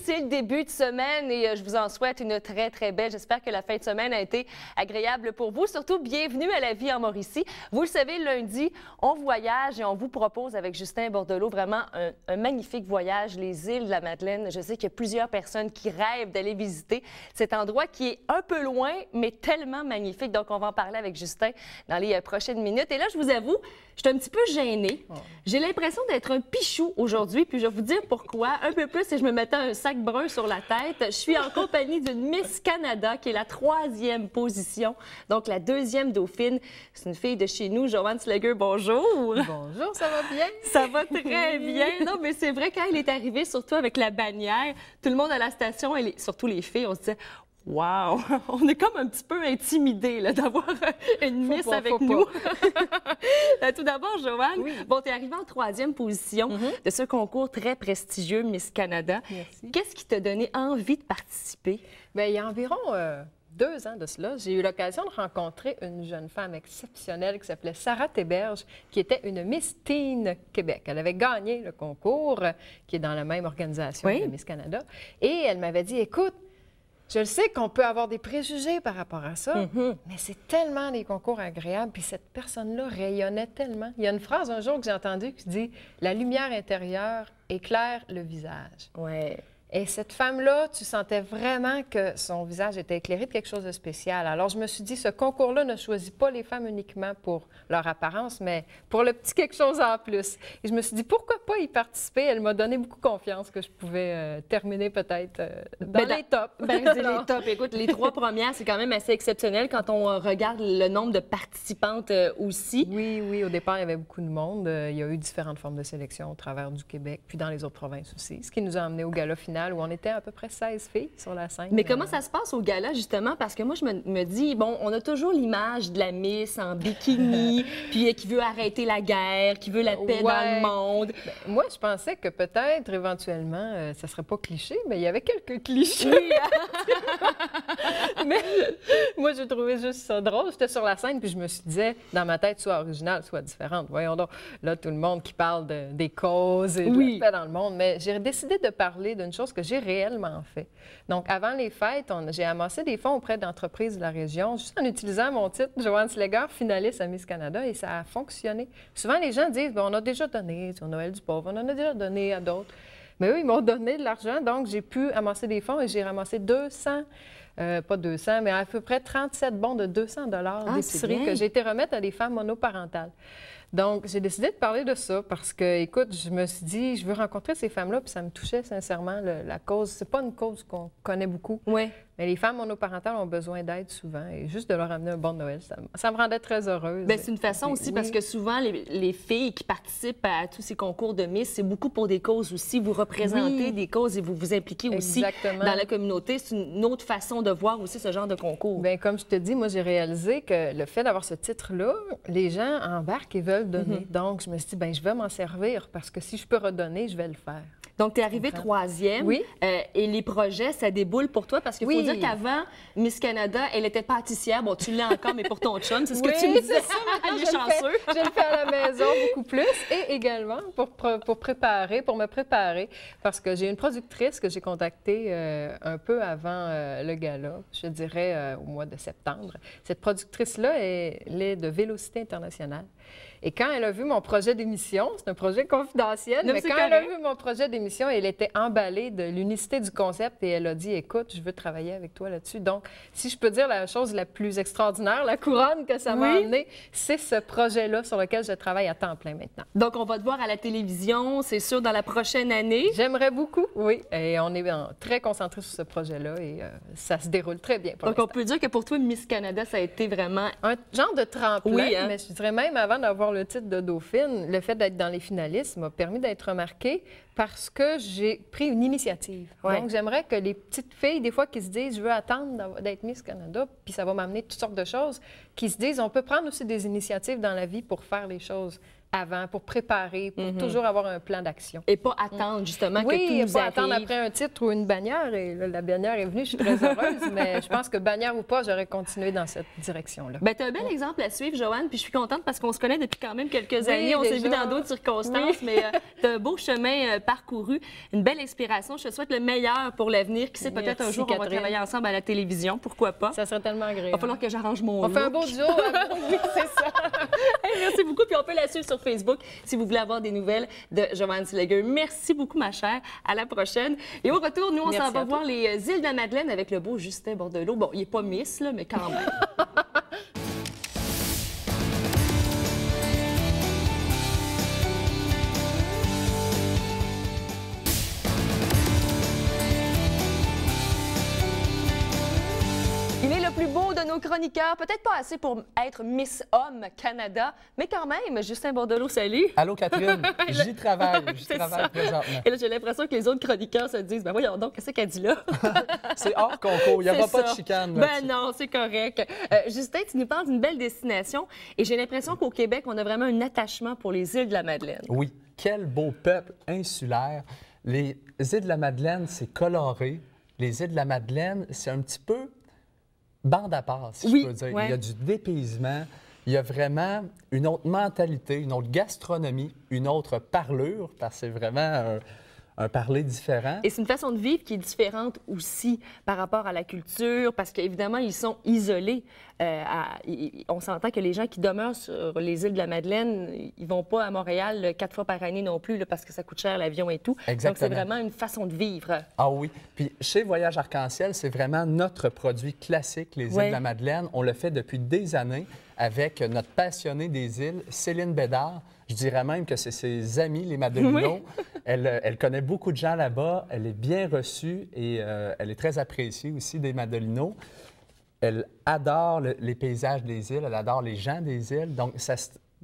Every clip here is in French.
c'est le début de semaine et je vous en souhaite une très, très belle. J'espère que la fin de semaine a été agréable pour vous. Surtout, bienvenue à La Vie en Mauricie. Vous le savez, lundi, on voyage et on vous propose avec Justin Bordelot vraiment un magnifique voyage, les îles de la Madeleine. Je sais qu'il y a plusieurs personnes qui rêvent d'aller visiter cet endroit qui est un peu loin, mais tellement magnifique. Donc, on va en parler avec Justin dans les prochaines minutes. Et là, je vous avoue, je suis un petit peu gênée. J'ai l'impression d'être un pichou aujourd'hui, puis je vais vous dire pourquoi. Un peu plus si je me mettais un sac brun sur la tête. Je suis en compagnie d'une Miss Canada qui est la 3e position, donc la 2e dauphine. C'est une fille de chez nous, Joanne Slager. Bonjour. Bonjour, ça va bien? Ça va très bien. Non, mais c'est vrai, quand elle est arrivée, surtout avec la bannière, tout le monde à la station, surtout les filles, on se disait... Wow! On est comme un petit peu intimidés d'avoir une Miss avec nous. Tout d'abord, Joanne, bon, tu es arrivée en 3e position de ce concours très prestigieux Miss Canada. Merci. Qu'est-ce qui t'a donné envie de participer? Bien, il y a environ 2 ans de cela, j'ai eu l'occasion de rencontrer une jeune femme exceptionnelle qui s'appelait Sarah Théberge, qui était une Miss Teen Québec. Elle avait gagné le concours, qui est dans la même organisation que Miss Canada. Et elle m'avait dit, écoute, je le sais qu'on peut avoir des préjugés par rapport à ça, mais c'est tellement des concours agréables, puis cette personne-là rayonnait tellement. Il y a une phrase un jour que j'ai entendue qui dit « La lumière intérieure éclaire le visage ». Ouais. Et cette femme-là, tu sentais vraiment que son visage était éclairé de quelque chose de spécial. Alors, je me suis dit, ce concours-là ne choisit pas les femmes uniquement pour leur apparence, mais pour le petit quelque chose en plus. Et je me suis dit, pourquoi pas y participer? Elle m'a donné beaucoup confiance que je pouvais terminer peut-être dans les tops. Ben, c'est les tops. Écoute, les 3 premières, c'est quand même assez exceptionnel quand on regarde le nombre de participantes aussi. Oui, oui. Au départ, il y avait beaucoup de monde. Il y a eu différentes formes de sélection au travers du Québec, puis dans les autres provinces aussi, ce qui nous a amené au gala final où on était à peu près 16 filles sur la scène. Mais comment ça se passe au gala, justement? Parce que moi, je me dis, bon, on a toujours l'image de la Miss en bikini, puis qui veut arrêter la guerre, qui veut la paix dans le monde. Ben, moi, je pensais que peut-être, éventuellement, ça serait pas cliché, mais il y avait quelques clichés. Oui. Mais moi, j'ai trouvé juste ça drôle. J'étais sur la scène, puis je me suis dit, dans ma tête, soit originale, soit différente. Voyons donc, là, tout le monde qui parle des causes et de la paix dans le monde. Mais j'ai décidé de parler d'une chose que j'ai réellement fait. Donc, avant les fêtes, j'ai amassé des fonds auprès d'entreprises de la région, juste en utilisant mon titre, Joanne Slager, finaliste à Miss Canada, et ça a fonctionné. Souvent, les gens disent, bon, on a déjà donné sur Noël du pauvre, on en a déjà donné à d'autres. Mais eux, ils m'ont donné de l'argent, donc j'ai pu amasser des fonds et j'ai ramassé 200, pas 200, mais à peu près 37 bons de 200 $ d'épicerie que j'ai été remettre à des femmes monoparentales. Donc, j'ai décidé de parler de ça parce que, écoute, je me suis dit, je veux rencontrer ces femmes-là, puis ça me touchait sincèrement, la cause. C'est pas une cause qu'on connaît beaucoup. Oui. Mais les femmes monoparentales ont besoin d'aide souvent et juste de leur amener un bon Noël, ça me rendait très heureuse. Bien, c'est une façon aussi parce que souvent, les filles qui participent à tous ces concours de Miss, c'est beaucoup pour des causes aussi. Vous représentez des causes et vous vous impliquez aussi dans la communauté. C'est une autre façon de voir aussi ce genre de concours. Bien, comme je te dis, moi, j'ai réalisé que le fait d'avoir ce titre-là, les gens embarquent et veulent donner. Donc, je me suis dit, bien, je vais m'en servir parce que si je peux redonner, je vais le faire. Donc, tu es arrivée 3e. Oui. Et les projets, ça déboule pour toi parce qu'il faut dire qu'avant, Miss Canada, elle était pâtissière. Bon, tu l'es encore, mais pour ton chum, c'est ce que tu me disais. Elle est chanceux. Je le fais à la maison beaucoup plus. Et également pour me préparer, parce que j'ai une productrice que j'ai contactée un peu avant le gala, je dirais au mois de septembre. Cette productrice-là, elle est de Vélocité Internationale. Et quand elle a vu mon projet d'émission, c'est un projet confidentiel, mais quand elle a vu mon projet d'émission, elle était emballée de l'unicité du concept et elle a dit, écoute, je veux travailler avec toi là-dessus. Donc, si je peux dire la chose la plus extraordinaire, la couronne que ça m'a amenée, c'est ce projet-là sur lequel je travaille à temps plein maintenant. Donc, on va te voir à la télévision, c'est sûr, dans la prochaine année. J'aimerais beaucoup, oui. Et on est très concentrés sur ce projet-là et ça se déroule très bien pour l'instant. Donc, on peut dire que pour toi, Miss Canada, ça a été vraiment... un genre de tremplin, mais je dirais même avant d'avoir le titre de dauphine, le fait d'être dans les finalistes m'a permis d'être remarquée parce que j'ai pris une initiative. Donc, j'aimerais que les petites filles, des fois, qui se disent « je veux attendre d'être Miss Canada », puis ça va m'amener toutes sortes de choses, qui se disent « on peut prendre aussi des initiatives dans la vie pour faire les choses avant pour préparer, pour toujours avoir un plan d'action. Et pas attendre, justement, que tout Oui, nous pas arrive. attendre après un titre ou une bannière. Et là, la bannière est venue, je suis très heureuse, mais je pense que bannière ou pas, j'aurais continué dans cette direction-là. Bien, tu as un bel exemple à suivre, Joanne, puis je suis contente parce qu'on se connaît depuis quand même quelques années. On s'est vu déjà. dans d'autres circonstances, mais tu as un beau chemin parcouru, une belle inspiration. Je te souhaite le meilleur pour l'avenir. Qui sait, peut-être un Merci, jour, on va Catherine. travailler ensemble à la télévision. Pourquoi pas? Ça serait tellement agréable. Il va falloir que j'arrange mon On fait un look. beau duo. Oui, c'est ça. Hey, merci beaucoup. Puis on peut la suivre sur Facebook si vous voulez avoir des nouvelles de Joanne Slager. Merci beaucoup, ma chère. À la prochaine. Et au retour, nous, on s'en Merci va à toi. voir les îles de la Madeleine avec le beau Justin Bordelot. Bon, il n'est pas Miss, là, mais quand même. Il est le plus beau de nos chroniqueurs, peut-être pas assez pour être Miss Homme Canada, mais quand même, Justin Bordelot, salut! Allô, Catherine? J'y travaille C'est travaille ça. présentement. Et là, j'ai l'impression que les autres chroniqueurs se disent, ben voyons donc, qu'est-ce qu'elle dit là? C'est hors concours, il n'y aura C'est pas ça. de chicane. Ben là-dessus. non, c'est correct. Justin, tu nous parles d'une belle destination et j'ai l'impression qu'au Québec, on a vraiment un attachement pour les îles de la Madeleine. Oui, quel beau peuple insulaire. Les îles de la Madeleine, c'est coloré. Les îles de la Madeleine, c'est un petit peu bande à part, si Oui, je peux dire. ouais. Il y a du dépaysement, il y a vraiment une autre mentalité, une autre gastronomie, une autre parlure, parce que c'est vraiment un parler différent. Et c'est une façon de vivre qui est différente aussi par rapport à la culture, parce qu'évidemment, ils sont isolés. On s'entend que les gens qui demeurent sur les îles de la Madeleine, ils vont pas à Montréal 4 fois par année non plus, là, parce que ça coûte cher l'avion et tout. Exactement. Donc, c'est vraiment une façon de vivre. Ah oui. Puis chez Voyage Arc-en-Ciel, c'est vraiment notre produit classique, les îles Ouais. de la Madeleine. On le fait depuis des années avec notre passionnée des îles, Céline Bédard. Je dirais même que c'est ses amis, les Madelinos. Oui. Elle connaît beaucoup de gens là-bas. Elle est bien reçue et elle est très appréciée aussi des Madelinos. Elle adore les paysages des îles, elle adore les gens des îles. Donc,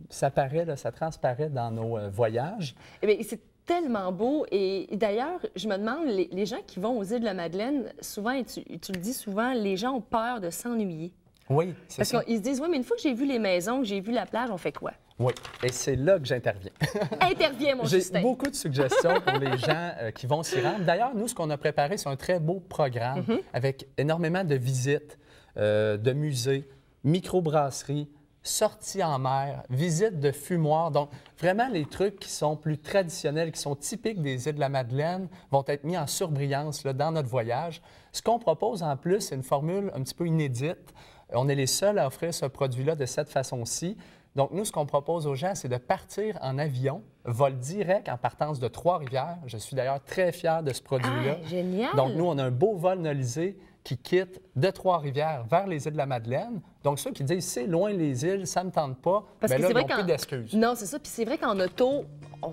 ça paraît, là, ça transparaît dans nos voyages. Eh bien, c'est tellement beau. Et d'ailleurs, je me demande, les gens qui vont aux îles de la Madeleine, souvent, et tu le dis souvent, les gens ont peur de s'ennuyer. Oui, c'est Parce ça. qu'ils se disent, oui, mais une fois que j'ai vu les maisons, que j'ai vu la plage, on fait quoi? Oui, et c'est là que j'interviens. Interviens, mon J'ai Justin. beaucoup de suggestions pour les gens qui vont s'y rendre. D'ailleurs, nous, ce qu'on a préparé, c'est un très beau programme avec énormément de visites, de musées, microbrasseries, sorties en mer, visites de fumoirs. Donc, vraiment, les trucs qui sont plus traditionnels, qui sont typiques des îles de la Madeleine, vont être mis en surbrillance là, dans notre voyage. Ce qu'on propose en plus, c'est une formule un petit peu inédite. On est les seuls à offrir ce produit-là de cette façon-ci. Donc, nous, ce qu'on propose aux gens, c'est de partir en avion, vol direct en partance de Trois-Rivières. Je suis d'ailleurs très fier de ce produit-là. Ah, génial! Donc, nous, on a un beau vol nolisé qui quitte de Trois-Rivières vers les îles de la Madeleine. Donc, ceux qui disent c'est loin les îles, ça ne me tente pas, Parce bien que là, c'est ils vrai n'ont qu'en- plus d'excuses. Non, c'est ça. Puis c'est vrai qu'en auto,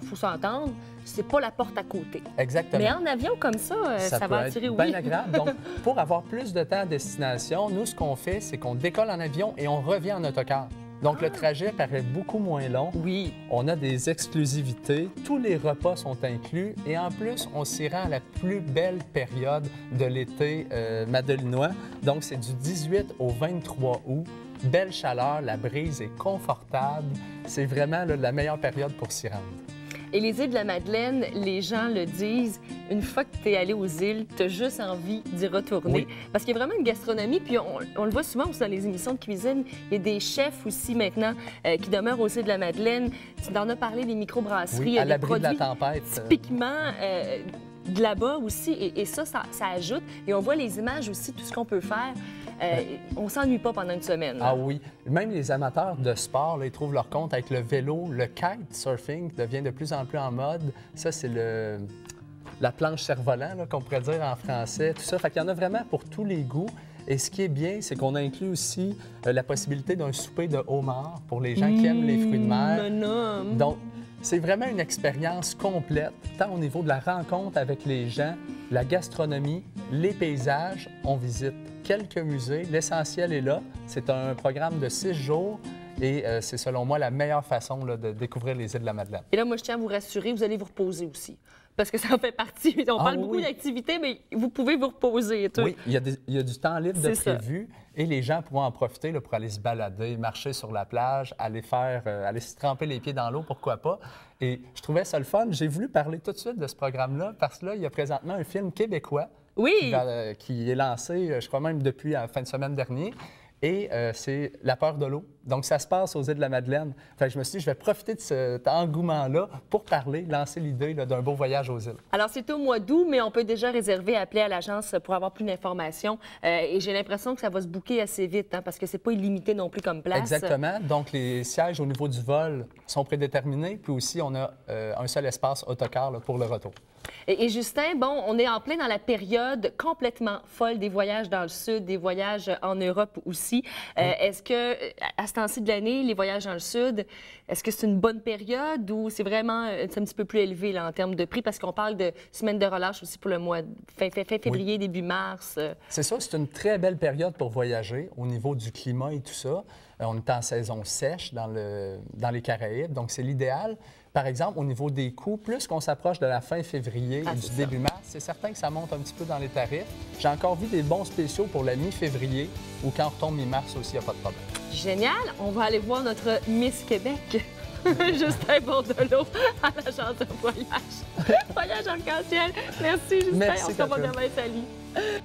il faut s'entendre, c'est pas la porte à côté. Exactement. Mais en avion comme ça, ça peut va être attirer, bien oui. agréable. Donc, pour avoir plus de temps à destination, nous, ce qu'on fait, c'est qu'on décolle en avion et on revient en autocar. Donc, le trajet paraît beaucoup moins long. Oui. On a des exclusivités, tous les repas sont inclus et en plus, on s'y rend à la plus belle période de l'été madelinois. Donc, c'est du 18 au 23 août. Belle chaleur, la brise est confortable. C'est vraiment là, la meilleure période pour s'y rendre. Et les îles de la Madeleine, les gens le disent, une fois que tu es allé aux îles, tu as juste envie d'y retourner. Oui. Parce qu'il y a vraiment une gastronomie, puis on le voit souvent aussi dans les émissions de cuisine. Il y a des chefs aussi maintenant qui demeurent aux îles de la Madeleine. Tu en as parlé, des microbrasseries, il Oui, y a à des l'abri de la produits tempête. typiquement de là-bas aussi. Et ça ajoute. Et on voit les images aussi, tout ce qu'on peut faire. On s'ennuie pas pendant une semaine. là. Ah oui. Même les amateurs de sport, là, ils trouvent leur compte avec le vélo. Le kite surfing devient de plus en plus en mode. Ça, c'est la planche cerf-volant, là, qu'on pourrait dire en français. Tout ça. Fait qu'il y en a vraiment pour tous les goûts. Et ce qui est bien, c'est qu'on a inclus aussi la possibilité d'un souper de homard pour les gens qui aiment les fruits de mer. Monum. Donc, c'est vraiment une expérience complète, tant au niveau de la rencontre avec les gens, la gastronomie, les paysages. On visite quelques musées. L'essentiel est là. C'est un programme de 6 jours et c'est selon moi la meilleure façon là, de découvrir les îles de la Madeleine. Et là, moi, je tiens à vous rassurer, vous allez vous reposer aussi. Parce que ça en fait partie. On parle beaucoup oui. d'activités, mais vous pouvez vous reposer et tout. Oui, il y a du temps libre de C'est ça. prévu et les gens pourront en profiter là, pour aller se balader, marcher sur la plage, aller se tremper les pieds dans l'eau, pourquoi pas. Et je trouvais ça le fun. J'ai voulu parler tout de suite de ce programme-là parce que là, il y a présentement un film québécois Oui. qui est lancé, je crois même depuis la fin de semaine dernière. Et c'est La peur de l'eau. Donc, ça se passe aux îles de la Madeleine. Fait que je me suis dit, je vais profiter de cet engouement-là pour parler, lancer l'idée là, d'un beau voyage aux îles. Alors, c'est au mois d'août, mais on peut déjà réserver, appeler à l'agence pour avoir plus d'informations. Et j'ai l'impression que ça va se booker assez vite, hein, parce que c'est pas illimité non plus comme place. Exactement. Donc, les sièges au niveau du vol sont prédéterminés. Puis aussi, on a un seul espace autocar là, pour le retour. Et Justin, bon, on est en plein dans la période complètement folle des voyages dans le Sud, des voyages en Europe aussi. Est-ce que, à ce temps-ci de l'année, les voyages dans le Sud, est-ce que c'est une bonne période ou c'est vraiment c'est un petit peu plus élevé là, en termes de prix? Parce qu'on parle de semaine de relâche aussi pour le mois fin février, début mars. C'est ça, c'est une très belle période pour voyager au niveau du climat et tout ça. On est en saison sèche dans les Caraïbes, donc c'est l'idéal. Par exemple, au niveau des coûts, plus qu'on s'approche de la fin février et du début mars, c'est certain que ça monte un petit peu dans les tarifs. J'ai encore vu des bons spéciaux pour la mi-février ou quand on retombe mi-mars aussi, il n'y a pas de problème. Génial! On va aller voir notre Miss Québec, Justin Bordelot, à l'agence de voyage. Voyage arc-en-ciel. Merci, Justin. Merci, on se revoit Catherine. demain. Salut!